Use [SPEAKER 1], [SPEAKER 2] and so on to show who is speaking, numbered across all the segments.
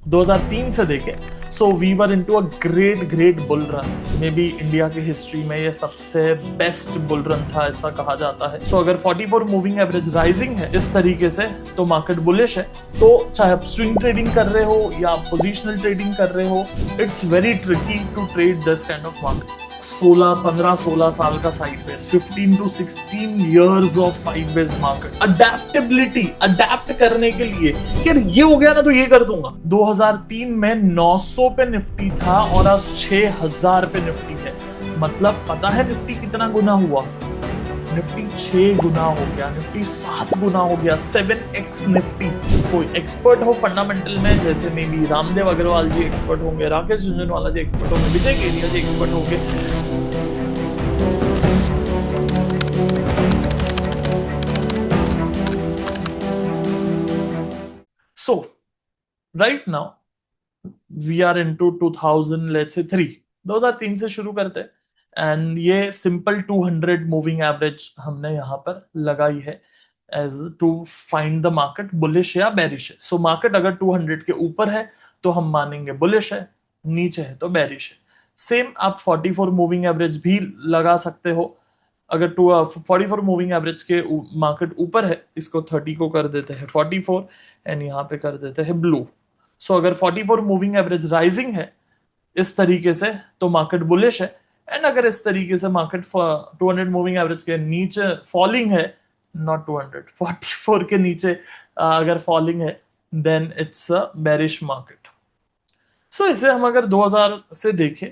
[SPEAKER 1] 2003 से देखें, so we were into a great great bull run. Maybe India की history में ये सबसे बेस्ट बुल रन था, ऐसा कहा जाता है। सो अगर 44 मूविंग एवरेज राइजिंग है इस तरीके से, तो मार्केट बुलिश है। तो चाहे आप स्विंग ट्रेडिंग कर रहे हो या आप पोजिशनल ट्रेडिंग कर रहे हो, it's very tricky to trade this kind of market. 16 साल का sideways, 15 to 16 years of sideways market. Adaptability, adapt करने के लिए यार ये हो गया ना तो ये कर दूंगा। 2003 में 900 पे निफ्टी था और आज 6000 पे निफ्टी है। मतलब पता है निफ्टी कितना गुना हुआ? निफ्टी 6 गुना हो गया, निफ्टी 7 गुना हो गया, 7x निफ्टी। कोई एक्सपर्ट हो फंडामेंटल में, जैसे maybe Ramdev Agrawal ji expert होंगे, राकेश झुंझुनवाला जी एक्सपर्ट होंगे, विजय केलिया जी एक्सपर्ट होंगे। So right now we are into 2000, let's say 3, 2003 से शुरू करते हैं। एंड ये सिंपल 200 मूविंग एवरेज हमने यहाँ पर लगाई है edge to find the market bullish या बेरिश है। सो मार्केट अगर 200 के ऊपर है तो हम मानेंगे बुलिश है, नीचे है तो बेरिश है। सेम आप 44 मूविंग एवरेज भी लगा सकते हो। अगर 44 मूविंग एवरेज के मार्केट ऊपर है, इसको 30 को कर देते हैं 44 एंड यहाँ पे कर देते हैं ब्लू। सो अगर 44 मूविंग एवरेज राइजिंग है इस तरीके से, तो मार्केट बुलिश है। एंड अगर इस तरीके से मार्केट 200 मूविंग एवरेज के नीचे फॉलिंग है, नॉट 200, 44 के नीचे अगर फॉलिंग है, then it's a bearish market. So इसे हम अगर 2000 से देखें,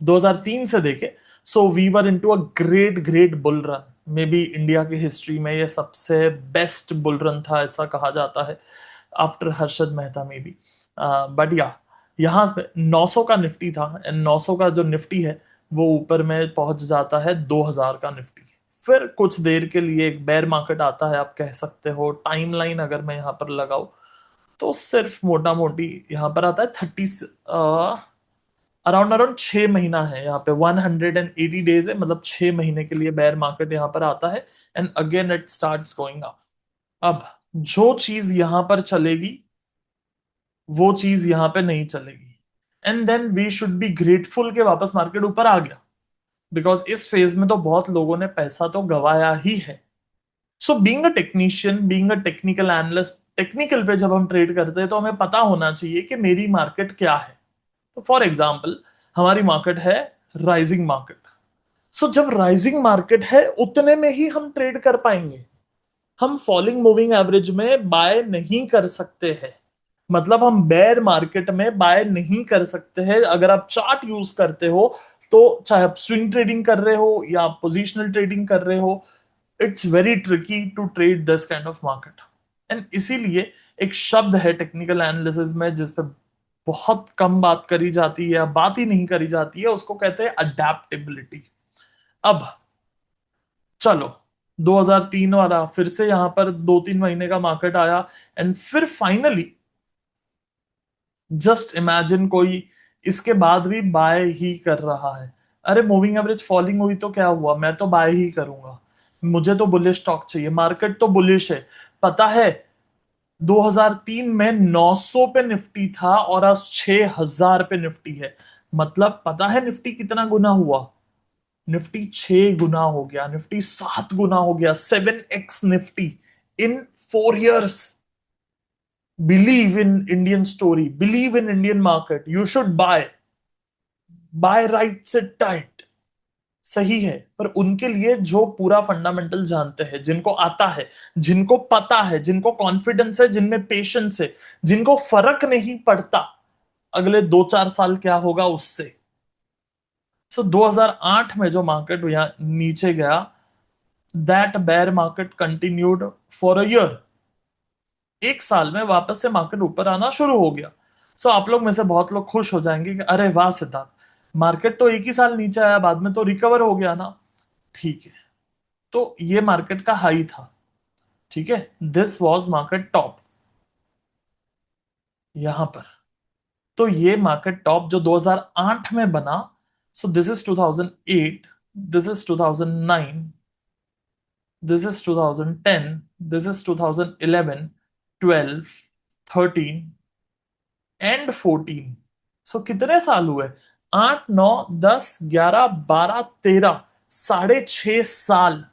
[SPEAKER 1] 2003 से देखें, so we were into a great great bull run. Maybe India की हिस्ट्री में ये सबसे बेस्ट बुल रन था, ऐसा कहा जाता है, आफ्टर हर्षद मेहता में भी। बट या यहाँ पे 900 का निफ्टी था एंड 900 का जो निफ्टी है वो ऊपर में पहुंच जाता है 2000 का निफ्टी। फिर कुछ देर के लिए एक बेयर मार्केट आता है, आप कह सकते हो। टाइमलाइन अगर मैं यहाँ पर लगाऊं तो सिर्फ मोटा मोटी यहाँ पर आता है 30, अराउंड अराउंड 6 महीना है यहाँ पे, 180 डेज है, मतलब 6 महीने के लिए बेयर मार्केट यहाँ पर आता है and again it starts going up. अब जो चीज यहां पर चलेगी वो चीज यहां पे नहीं चलेगी, and then we should be grateful के वापस मार्केट ऊपर आ गया। बिकॉज इस फेज में तो बहुत लोगों ने पैसा तो गवाया ही है। So being a technician, being a technical analyst, technical पे जब हम ट्रेड करते हैं तो हमें पता होना चाहिए कि मेरी मार्केट क्या है। तो फॉर एग्जाम्पल हमारी मार्केट है राइजिंग मार्केट। सो जब राइजिंग मार्केट है उतने में ही हम ट्रेड कर पाएंगे। हम फॉलिंग मूविंग एवरेज में बाय नहीं कर सकते हैं। मतलब हम बेयर मार्केट में बाय नहीं कर सकते हैं। अगर आप चार्ट यूज करते हो, तो चाहे आप स्विंग ट्रेडिंग कर रहे हो या आप पोजिशनल ट्रेडिंग कर रहे हो, it's very tricky to trade this kind of market. And इसीलिए एक शब्द है टेक्निकल एनालिसिस में जिस पे बहुत कम बात करी जाती है या बात ही नहीं करी जाती है, उसको कहते हैं अडेप्टेबिलिटी। अब चलो 2003 वाला फिर से यहां पर 2-3 महीने का मार्केट आया एंड फिर फाइनली जस्ट इमेजिन कोई इसके बाद भी बाय ही कर रहा है। अरे मूविंग एवरेज फॉलिंग हुई तो क्या हुआ, मैं तो बाय ही करूंगा, मुझे तो बुलिश स्टॉक चाहिए, मार्केट तो बुलिश है। पता है 2003 में 900 पे निफ्टी था और आज 6000 पे निफ्टी है। मतलब पता है निफ्टी कितना गुना हुआ? निफ्टी 6 गुना हो गया, निफ्टी 7 गुना हो गया, 7x Nifty in 4 years। Believe in Indian story, believe in Indian market, you should buy, buy right sit tight. सही है, पर उनके लिए जो पूरा फंडामेंटल जानते हैं, जिनको आता है, जिनको पता है, जिनको कॉन्फिडेंस है, जिनमें पेशेंस है, जिनको फर्क नहीं पड़ता अगले 2-4 साल क्या होगा उससे। सो 2008 में जो मार्केट यहाँ नीचे गया, that bear market continued for a year. एक साल में वापस से मार्केट ऊपर आना शुरू हो गया। सो आप लोग में से बहुत लोग खुश हो जाएंगे कि अरे वाह सिद्धार्थ, मार्केट तो एक ही साल नीचे आया, बाद में तो रिकवर हो गया ना। ठीक है, तो ये मार्केट का हाई था। ठीक है, दिस वाज मार्केट टॉप यहां पर। तो ये मार्केट टॉप जो 2008 में बना, सो this is 2008, this is 2009, this is 2010, this is 2011, 12, 13, and 14। सो कितने साल हुए? 8, 9, 10, 11, 12, 13, 6.5 साल।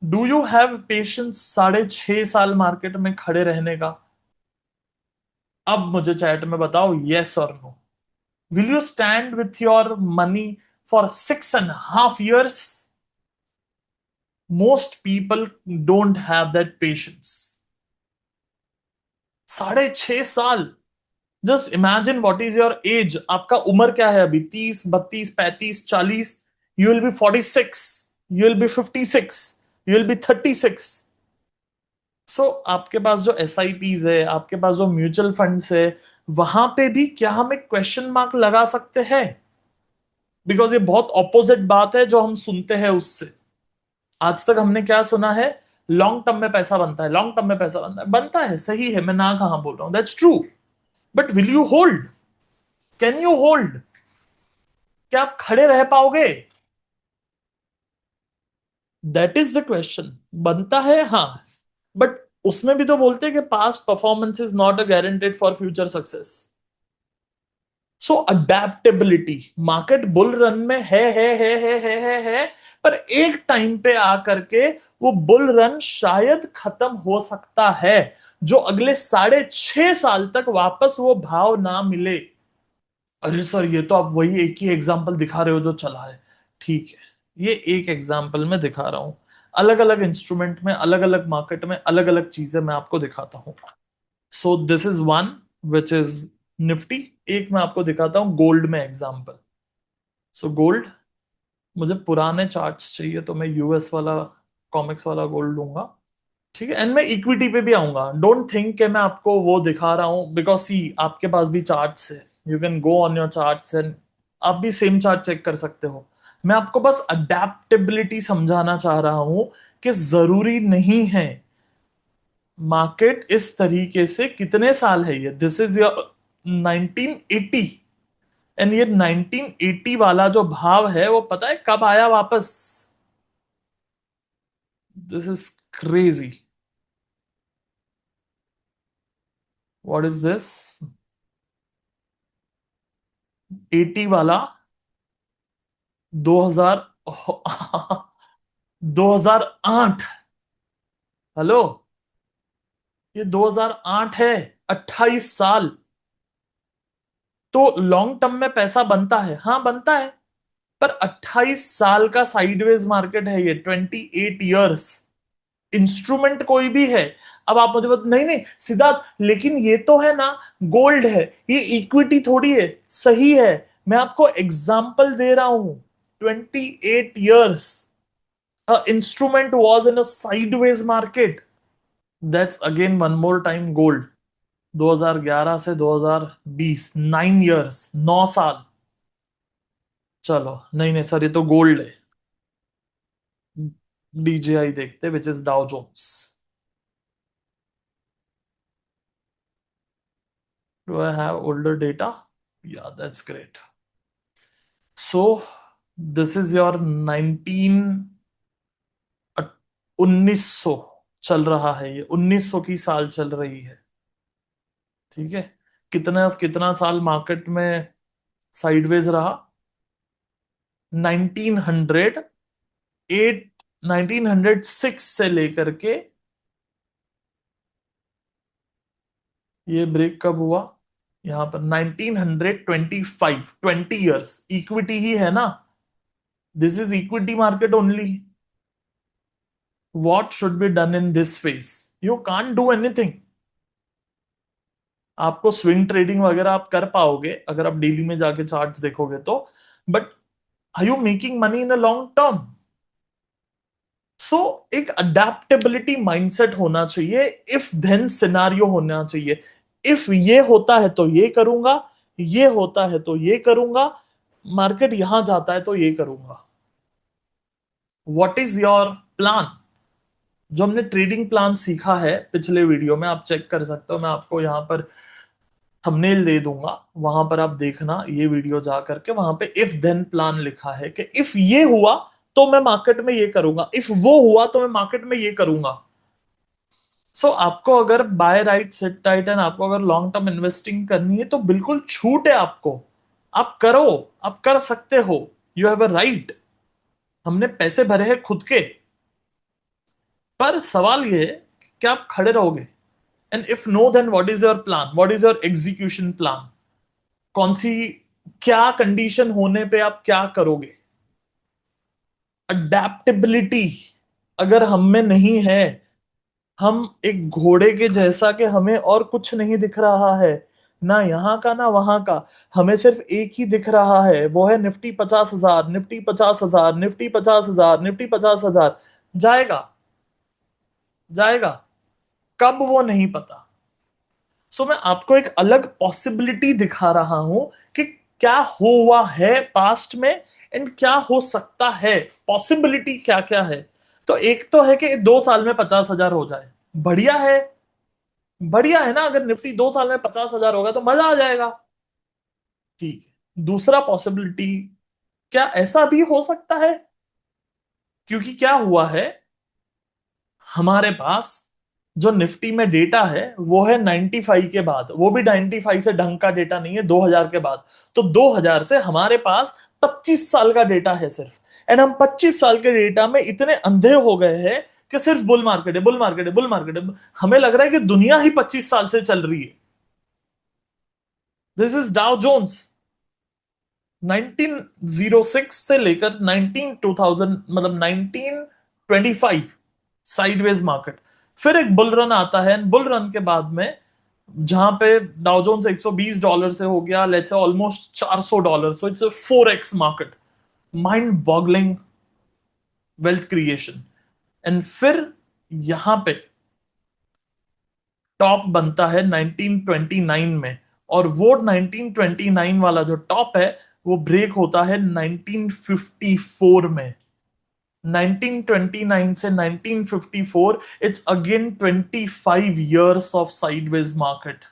[SPEAKER 1] डू यू हैव पेशेंस 6.5 साल मार्केट में खड़े रहने का? अब मुझे चैट में बताओ, यस और no. Will you stand with your money for 6.5 years? Most people don't have that patience. 6.5 साल। Just imagine what is your age. आपका उम्र क्या है अभी? 30, 32, 35, 40। You will be 46, you will be 56, you will be 36। So आपके पास जो S I Ps है, आपके पास जो म्यूचुअल फंड्स है, वहां पे भी क्या हम एक क्वेश्चन मार्क लगा सकते हैं? बिकॉज ये बहुत ऑपोजिट बात है जो हम सुनते हैं उससे। आज तक हमने क्या सुना है? लॉन्ग टर्म में पैसा बनता है, लॉन्ग टर्म में पैसा बनता है। बनता है, सही है, मैं ना कहां बोल रहा हूं, that's true. But will you hold? Can you hold? क्या आप खड़े रह पाओगे? That is the question. बनता है, हाँ। बट उसमें भी तो बोलते हैं कि past performance is not a guaranteed for future success. So adaptability market bull run में है। पर एक टाइम पे आकर के वो बुल रन शायद खत्म हो सकता है, जो अगले 6.5 साल तक वापस वो भाव ना मिले। अरे सर, ये तो आप वही एक ही एग्जांपल दिखा रहे हो जो चला है। ठीक है, ये एक एग्जांपल में दिखा रहा हूं। अलग अलग इंस्ट्रूमेंट में, अलग अलग मार्केट में अलग अलग चीजें मैं आपको दिखाता हूं। सो this is one which is Nifty. एक मैं आपको दिखाता हूं गोल्ड में एग्जांपल। सो गोल्ड, मुझे पुराने चार्ट्स चाहिए तो मैं यूएस वाला, कॉमिक्स वाला गोल्ड लूंगा। ठीक है, एंड मैं इक्विटी पे भी आऊंगा। डोंट थिंक कि मैं आपको वो दिखा रहा हूं, बिकॉज सी आपके पास भी चार्ट्स है, you can go on your charts and आप भी सेम चार्ट चेक कर सकते हो। मैं आपको बस अडेप्टेबिलिटी समझाना चाह रहा हूं कि जरूरी नहीं है मार्केट इस तरीके से। कितने साल है ये? This is your 1980। एंड ये 1980 वाला जो भाव है वो पता है कब आया वापस? This is crazy. What is this? 80 वाला 2000 2008। हेलो, ये 2008 है। 28 साल। तो लॉन्ग टर्म में पैसा बनता है, हाँ बनता है। पर 28 साल का साइडवेज मार्केट है ये, 28 years। इंस्ट्रूमेंट कोई भी है। अब आप मुझे बता, नहीं नहीं सिद्धार्थ, लेकिन ये तो है ना, गोल्ड है, ये इक्विटी थोड़ी है। सही है, मैं आपको एग्जाम्पल दे रहा हूं। 28 years instrument was in a sideways market. That's again one more time gold. 2011 से 2020, 9 years, 9 साल। चलो, नहीं नहीं सर, ये तो गोल्ड है। डीजेआई देखते, which is Dow Jones. Do I have older data? Yeah that's great. So this is your 1900 चल रहा है, ये 1900 की साल चल रही है। ठीक है, कितना कितना साल मार्केट में साइडवेज रहा? 1908, 1906 से लेकर के ये ब्रेक कब हुआ? यहां पर 1925। 20 years इक्विटी ही है ना। This is equity market only. What should be done in this face? You can't do anything. आपको स्विंग ट्रेडिंग वगैरह आप कर पाओगे अगर आप डेली में जाके चार्ट्स देखोगे तो। But are you making money in a long term? So एक अडेप्टेबिलिटी माइंडसेट होना चाहिए। इफ देन सिनारियो होना चाहिए। इफ ये होता है तो ये करूंगा, ये होता है तो ये करूंगा, मार्केट यहां जाता है तो ये करूंगा। What is your plan? जो हमने ट्रेडिंग प्लान सीखा है पिछले वीडियो में, आप चेक कर सकते हो। मैं आपको यहां पर थंबनेल दे दूंगा, वहां पर आप देखना ये वीडियो जा करके। वहां पे इफ देन प्लान लिखा है कि इफ ये हुआ तो मैं मार्केट में ये करूंगा, इफ वो हुआ तो मैं मार्केट में ये करूंगा। सो आपको अगर buy right set right and आपको अगर लॉन्ग टर्म इन्वेस्टिंग करनी है तो बिल्कुल छूट है आपको। आप करो, आप कर सकते हो। You have a right. हमने पैसे भरे हैं खुद के। पर सवाल ये है कि क्या आप खड़े रहोगे? And if no then what is your plan, what is your execution plan? कौन सी, क्या कंडीशन होने पे आप क्या करोगे? अडेप्टेबिलिटी अगर हम में नहीं है, हम एक घोड़े के जैसा कि हमें और कुछ नहीं दिख रहा है, ना यहाँ का ना वहां का, हमें सिर्फ एक ही दिख रहा है, वो है निफ्टी 50,000, निफ्टी 50,000, निफ्टी 50,000, निफ्टी 50,000। जाएगा, जाएगा कब वो नहीं पता। सो मैं आपको एक अलग पॉसिबिलिटी दिखा रहा हूं कि क्या हुआ है पास्ट में एंड क्या हो सकता है, पॉसिबिलिटी क्या क्या है। तो एक तो है कि 2 साल में 50,000 हो जाए, बढ़िया है। बढ़िया है ना, अगर निफ्टी 2 साल में 50,000 होगा तो मजा आ जाएगा। ठीक है, दूसरा पॉसिबिलिटी, क्या ऐसा भी हो सकता है? क्योंकि क्या हुआ है, हमारे पास जो निफ्टी में डेटा है वो है 95 के बाद, वो भी 95 से ढंग का डेटा नहीं है, 2000 के बाद। तो 2000 से हमारे पास 25 साल का डेटा है सिर्फ। एंड हम 25 साल के डेटा में इतने अंधे हो गए हैं कि सिर्फ बुल मार्केट है, बुल मार्केट है, बुल मार्केट है। हमें लग रहा है कि दुनिया ही 25 साल से चल रही है। This is Dow Jones. 1906 से लेकर 19 2000, मतलब 1925 साइडवेज मार्केट। फिर एक बुल रन आता है, बुल रन के बाद में जहां पे डाउ जोन्स $120 से हो गया let's say almost $400। So it's a 4x market. Mind boggling wealth creation. And फिर यहां पे टॉप बनता है 1929 में, और वो 1929 वाला जो टॉप है वो ब्रेक होता है 1954 में। 1929 से 1954, it's again 25 years of sideways market.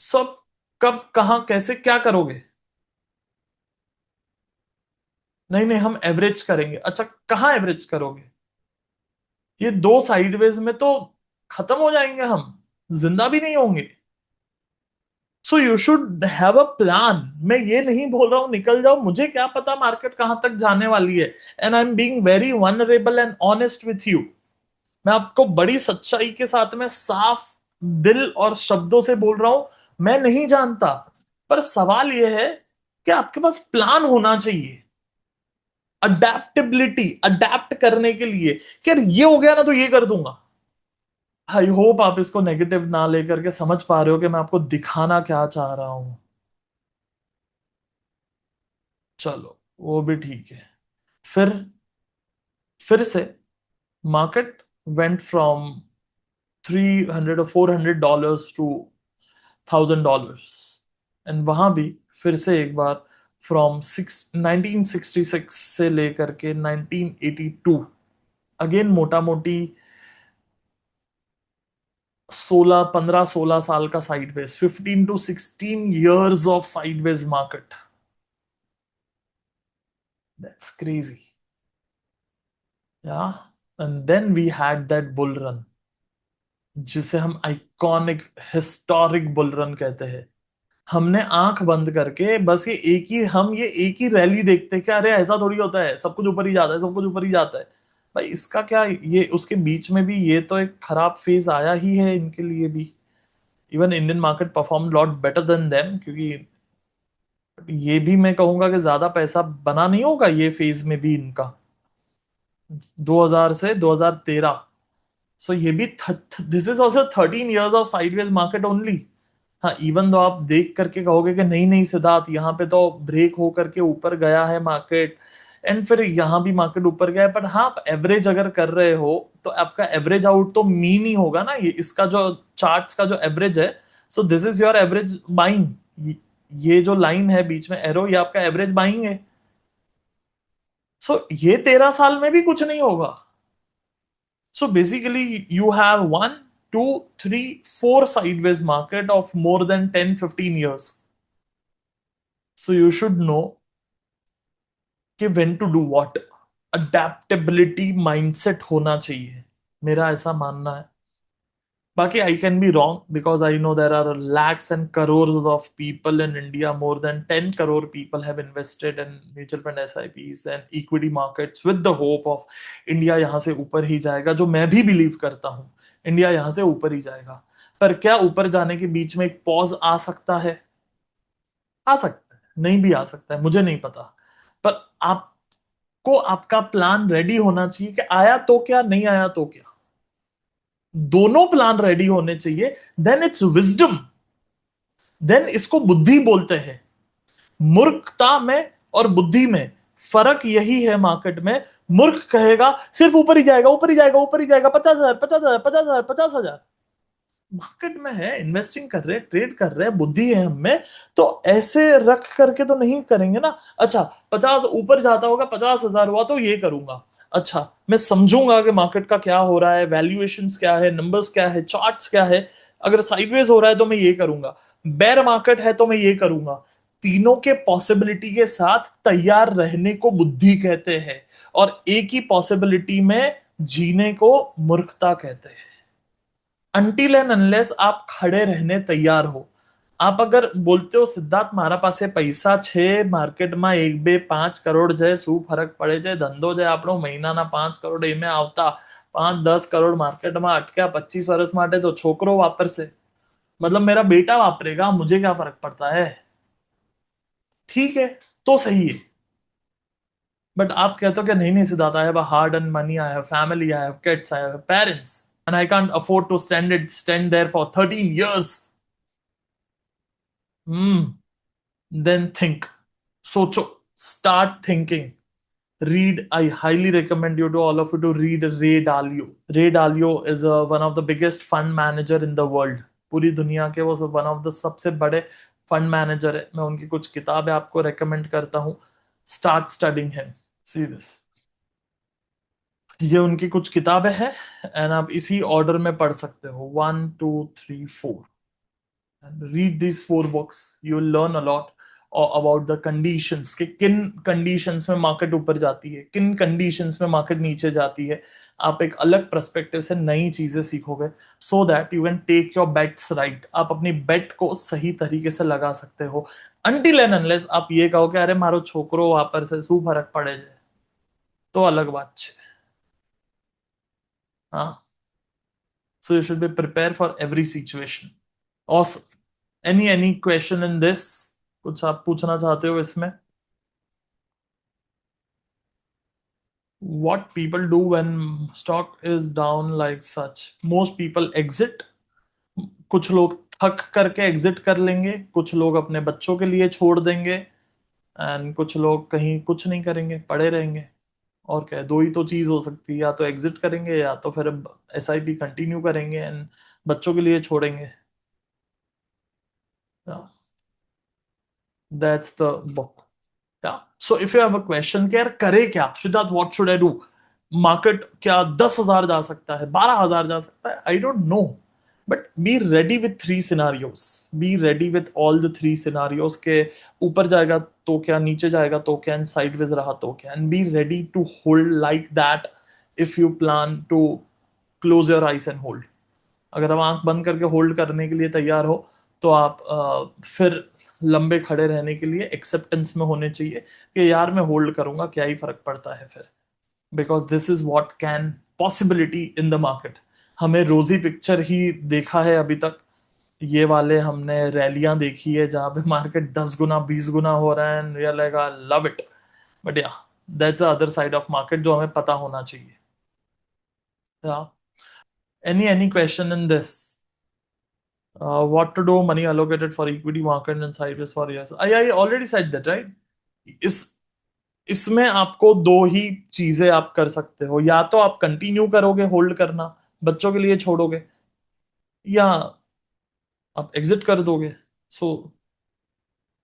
[SPEAKER 1] सब कब कहां कैसे क्या करोगे? नहीं नहीं, हम एवरेज करेंगे। अच्छा, कहां एवरेज करोगे? ये दो साइडवेज में तो खत्म हो जाएंगे हम, जिंदा भी नहीं होंगे। So you should have a plan. मैं ये नहीं बोल रहा हूं निकल जाओ, मुझे क्या पता मार्केट कहां तक जाने वाली है। And I am being very vulnerable and honest with you. मैं आपको बड़ी सच्चाई के साथ में साफ दिल और शब्दों से बोल रहा हूं, मैं नहीं जानता। पर सवाल यह है कि आपके पास प्लान होना चाहिए। अडेप्टेबिलिटी, अडेप्ट करने के लिए कि यार ये हो गया ना तो ये कर दूंगा। आई होप आप इसको नेगेटिव ना लेकर के समझ पा रहे हो कि मैं आपको दिखाना क्या चाह रहा हूं। चलो वो भी ठीक है। फिर से market went from 300 or $400 to $1,000। And वहां भी फिर से एक बार फ्रॉम 1966 से लेकर के 1982, अगेन मोटा मोटी 16 15 16 साल का sideways, 15 to 16 years of sideways market. That's crazy. Yeah, and then we had that bull run, जिसे हम आइकॉनिक हिस्टोरिक बुल रन कहते हैं। हमने आंख बंद करके बस ये एक ही रैली देखते कि अरे ऐसा थोड़ी होता है, सब कुछ ऊपर ही जाता है, सब कुछ ऊपर ही जाता है। भाई इसका क्या, ये उसके बीच में भी ये तो एक खराब फेज आया ही है इनके लिए भी। Even Indian market perform lot better than them, क्योंकि ये भी मैं कहूंगा कि ज्यादा पैसा बना नहीं होगा ये फेज में भी इनका, 2000 से 2013। सो ये भी, this is also 13 years of sideways market only. हाँ, इवन दो आप देख करके कहोगे कि नहीं नहीं सिद्धार्थ, यहाँ पे तो ब्रेक हो करके ऊपर गया है मार्केट, एंड फिर यहाँ भी मार्केट ऊपर गया है, पर हाँ आप एवरेज अगर कर रहे हो तो आपका एवरेज आउट तो मीन ही होगा ना, ये इसका जो चार्ट्स का जो एवरेज है। सो this is your average buying. ये जो लाइन है बीच में एरो, ये आपका एवरेज बाइंग है। सो ये 13 साल में भी कुछ नहीं होगा। So basically, you have 1 2 3 4 sideways market of more than 10 15 years. So you should know कि when to do what. Adaptability mindset होना चाहिए, मेरा ऐसा मानना है। बाकी I can be wrong because I know there are lakhs and crores of people in India. More than 10 crore people have invested in mutual fund, SIPs and equity markets with the hope of India यहाँ से ऊपर ही जाएगा, जो मैं भी believe करता हूँ। India यहाँ से ऊपर ही जाएगा। पर क्या ऊपर जाने के बीच में एक पॉज आ सकता है? आ सकता है, नहीं भी आ सकता है, मुझे नहीं पता। पर आपको आपका प्लान रेडी होना चाहिए कि आया तो क्या, नहीं आया तो क्या। दोनों प्लान रेडी होने चाहिए। देन इट्स विजडम, देन इसको बुद्धि बोलते हैं। मूर्खता में और बुद्धि में फर्क यही है मार्केट में। मूर्ख कहेगा सिर्फ ऊपर ही जाएगा, ऊपर ही जाएगा, ऊपर ही जाएगा, 50,000, 50,000, 50,000, 50,000। मार्केट में है, इन्वेस्टिंग कर रहे हैं, ट्रेड कर रहे हैं, बुद्धि है हमें, तो ऐसे रख करके तो नहीं करेंगे ना। अच्छा, 50 ऊपर जाता होगा, 50,000 हुआ तो ये करूंगा। अच्छा, मैं समझूंगा कि मार्केट का क्या हो रहा है, वैल्यूएशंस क्या है, नंबर्स क्या है, चार्ट्स क्या है। अगर साइडवेज हो रहा है तो मैं ये करूंगा, बेयर मार्केट है तो मैं ये करूंगा। तीनों के पॉसिबिलिटी के साथ तैयार रहने को बुद्धि कहते हैं, और एक ही पॉसिबिलिटी में जीने को मूर्खता कहते हैं। अनटिल एंड अनलेस आप खड़े रहने तैयार हो। आप अगर बोलते हो सिद्धार्थ मारा पासे पैसा छे, मार्केट में एक बे 5 करोड़ जाए, शू फरक पड़े जाए, धंधो जाए આપણો મહિનાના 5 કરોડ એમે આવતા, 5-10 કરોડ માર્કેટમાં અટક્યા 25 વર્ષ માટે તો છોકરો વાપરશે, मतलब मेरा बेटा वापरेगा, मुझे क्या फर्क पड़ता है। ठीक है, तो सही है। बट आप कहते हो कि नहीं नहीं Siddharth, I have hard earned money, I have family, I have kids, I have parents, and I can't afford to stand there for 13 years। Hmm. Then think. Socho. Start thinking. Read. I highly recommend you to all of you to read Ray Dalio. Ray Dalio is one of the biggest fund manager in the world. पूरी दुनिया के वो one of the सबसे बड़े fund manager है। मैं उनकी कुछ किताबें आपको रेकमेंड करता हूँ। Start studying him. See this, ये उनकी कुछ किताबें हैं, एंड आप इसी ऑर्डर में पढ़ सकते हो, 1, 2, 3, 4। read these 4 books, you will learn a lot about the conditions, कि किन कंडीशंस में मार्केट ऊपर जाती है, किन कंडीशंस में मार्केट नीचे जाती है। आप एक अलग पर्सपेक्टिव से नई चीजें सीखोगे, so that you can take your bets right. आप अपनी बेट को सही तरीके से लगा सकते हो। अनटिल एंड अनलेस आप ये कहो कि अरे मारो छोकरो वापर से शू फरक पड़े जाए, तो अलग बात है। हाँ, so you should be prepare for every situation. Awesome. Any question in this? कुछ आप पूछना चाहते हो इसमें? What people do when stock is down like such? Most people exit. कुछ लोग थक करके एग्जिट कर लेंगे, कुछ लोग अपने बच्चों के लिए छोड़ देंगे, एंड कुछ लोग कहीं कुछ नहीं करेंगे, पड़े रहेंगे। और क्या है, दो ही तो चीज हो सकती है, या तो एग्जिट करेंगे या तो फिर SIP कंटिन्यू करेंगे एंड बच्चों के लिए छोड़ेंगे। That's the book. Yeah. So if you have a question कि यार करे क्या Siddharth, what should I do? Market क्या 10,000 जा सकता है, 12,000 जा सकता है? I don't know, but be ready with 3 scenarios. Be ready with all the 3 scenarios के ऊपर जाएगा तो क्या, नीचे जाएगा तो क्या, एंड साइडवेज रहा तो क्या, and be ready to hold like that. If you plan to close your eyes and hold, अगर आप आंख बंद करके होल्ड करने के लिए तैयार हो, तो आप फिर लंबे खड़े रहने के लिए एक्सेप्टेंस में होने चाहिए कि यार मैं होल्ड करूंगा, क्या ही फर्क पड़ता है फिर। Because this is what can possibility in the market. हमें रोजी पिक्चर ही देखा है अभी तक। ये वाले हमने रैलियां देखी है जहां पे मार्केट 10 गुना 20 गुना हो रहा है, and we are like I love it. But yeah, that's the other side of market जो हमें पता होना चाहिए। Any question in this? What to do? Money allocated for equity market and sideways for years. I already said that, right? इस इसमें आपको दो ही चीजें आप कर सकते हो, या तो आप कंटिन्यू करोगे होल्ड करना, बच्चों के लिए छोड़ोगे, या आप एग्जिट कर दोगे। So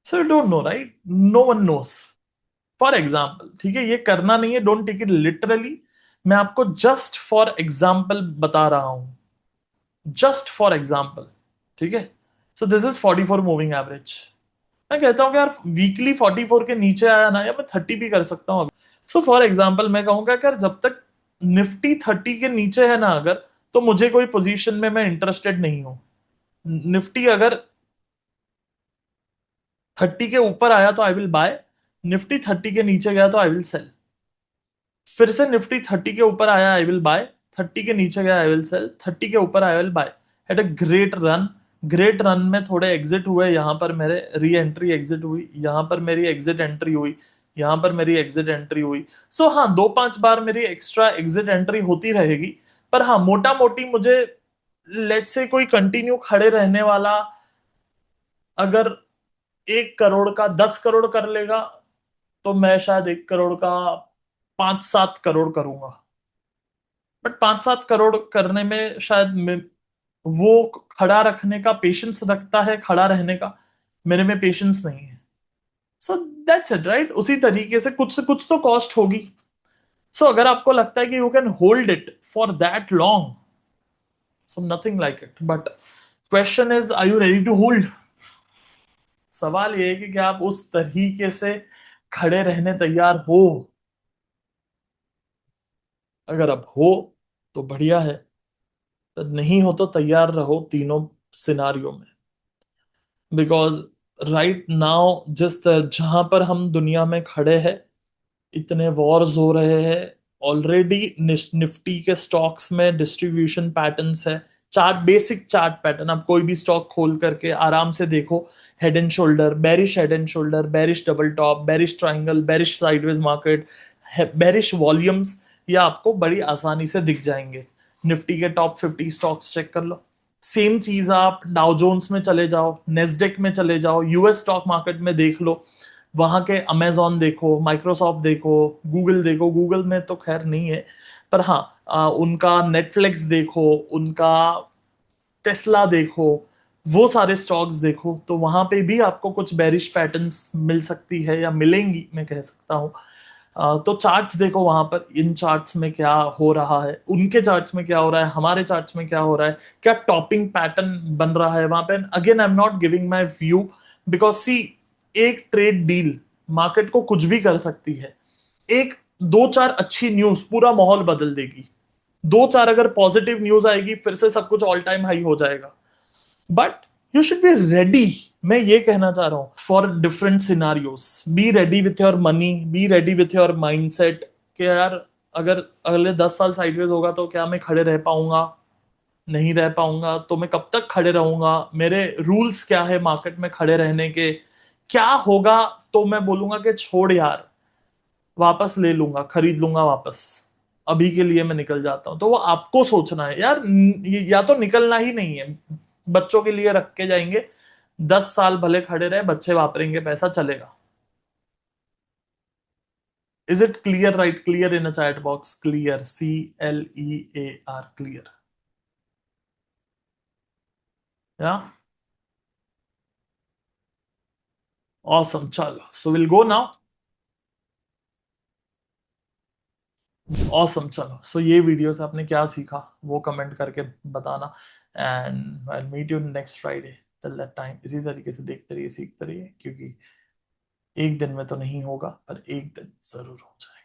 [SPEAKER 1] so you don't know, right? No one knows. For example, ठीक है, ये करना नहीं है, डोंट टेक इट लिटरली। मैं आपको जस्ट फॉर एग्जाम्पल बता रहा हूं, जस्ट फॉर एग्जाम्पल। ठीक है, सो दिस इज 44 मूविंग एवरेज। मैं कहता हूँ कि यार वीकली 44 के नीचे आया ना, या मैं 30 भी कर सकता हूँ। सो फॉर एग्जाम्पल मैं कहूंगा कि जब तक निफ्टी 30 के नीचे है ना अगर, तो मुझे कोई पोजीशन में मैं इंटरेस्टेड नहीं हूं। निफ्टी अगर 30 के ऊपर आया तो आई विल बाय, निफ्टी 30 के नीचे गया तो आई विल सेल। फिर से निफ्टी 30 के ऊपर आया आई विल बाय, 30 के नीचे गया आई विल सेल, 30 के ऊपर I will buy. Had a great run. Great run में थोड़े एग्जिट हुए, यहां पर मेरे री एंट्री एग्जिट हुई, यहां पर मेरी एग्जिट एंट्री हुई, यहां पर मेरी एग्जिट एंट्री हुई। सो हाँ, दो पांच बार मेरी एक्स्ट्रा एग्जिट एंट्री होती रहेगी। पर हाँ, मोटा मोटी मुझे लेट्स से कोई कंटिन्यू खड़े रहने वाला अगर 1 करोड़ का 10 करोड़ कर लेगा, तो मैं शायद 1 करोड़ का 5-7 करोड़ करूंगा। बट 5-7 करोड़ करने में शायद वो खड़ा रखने का पेशेंस रखता है, खड़ा रहने का। मेरे में पेशेंस नहीं है। So that's it right. उसी तरीके से कुछ तो कॉस्ट होगी। सो अगर आपको लगता है कि you can hold it for that long, so nothing like it. But question is, are you ready to hold? सवाल ये है कि क्या आप उस तरीके से खड़े रहने तैयार हो? अगर आप हो तो बढ़िया है, तो नहीं हो तो तैयार रहो तीनों सिनारियों में। बिकॉज राइट नाउ जहां पर हम दुनिया में खड़े हैं, इतने वॉर्स हो रहे हैं ऑलरेडी। निफ्टी के स्टॉक्स में डिस्ट्रीब्यूशन पैटर्न्स है। चार्ट, बेसिक चार्ट पैटर्न आप कोई भी स्टॉक खोल करके आराम से देखो। Head and shoulder, bearish head and shoulder, bearish double top, bearish triangle, bearish sideways market, bearish volumes, ये आपको बड़ी आसानी से दिख जाएंगे। निफ्टी के टॉप 50 स्टॉक्स चेक कर लो। सेम चीज आप डाउ जोन्स में चले जाओ, नेस्डेक में चले जाओ, यूएस स्टॉक मार्केट में देख लो। वहां के अमेजोन देखो, माइक्रोसॉफ्ट देखो, गूगल देखो। गूगल में तो खैर नहीं है, पर हाँ, उनका नेटफ्लिक्स देखो, उनका टेस्ला देखो, वो सारे स्टॉक्स देखो, तो वहां पे भी आपको कुछ बेरिश पैटर्न्स मिल सकती है, या मिलेंगी मैं कह सकता हूँ। तो चार्ट्स देखो वहां पर, इन चार्ट्स में क्या हो रहा है, उनके चार्ट्स में क्या हो रहा है, हमारे चार्ट्स में क्या हो रहा है, क्या टॉपिंग पैटर्न बन रहा है वहां पे। Again I am not giving my view, because see, एक ट्रेड डील मार्केट को कुछ भी कर सकती है। एक दो चार अच्छी न्यूज पूरा माहौल बदल देगी। दो चार अगर पॉजिटिव न्यूज आएगी, फिर से सब कुछ ऑल टाइम हाई हो जाएगा। But you should be ready, मैं ये कहना चाह रहा हूं, for different scenarios. Be ready with your money, be ready with your mindset, कि यार अगर अगले 10 साल साइडवेज होगा तो क्या मैं खड़े रह पाऊंगा? नहीं रह पाऊंगा तो मैं कब तक खड़े रहूंगा? मेरे रूल्स क्या है मार्केट में खड़े रहने के? क्या होगा तो मैं बोलूंगा कि छोड़ यार, वापस ले लूंगा, खरीद लूंगा वापस, अभी के लिए मैं निकल जाता हूं। तो वो आपको सोचना है यार। या तो निकलना ही नहीं है, बच्चों के लिए रख के जाएंगे, 10 साल भले खड़े रहे, बच्चे वापरेंगे, पैसा चलेगा। Is it clear? Right, clear in a chat box, clear, CLEAR, clear. या ऑसम, चलो, so will go now. Awesome, चलो, सो ये वीडियो से आपने क्या सीखा वो कमेंट करके बताना। And I meet you next Friday. Till that time इसी तरीके से देखते रहिए, सीखते रहिए, क्योंकि एक दिन में तो नहीं होगा, पर एक दिन जरूर हो जाएगा।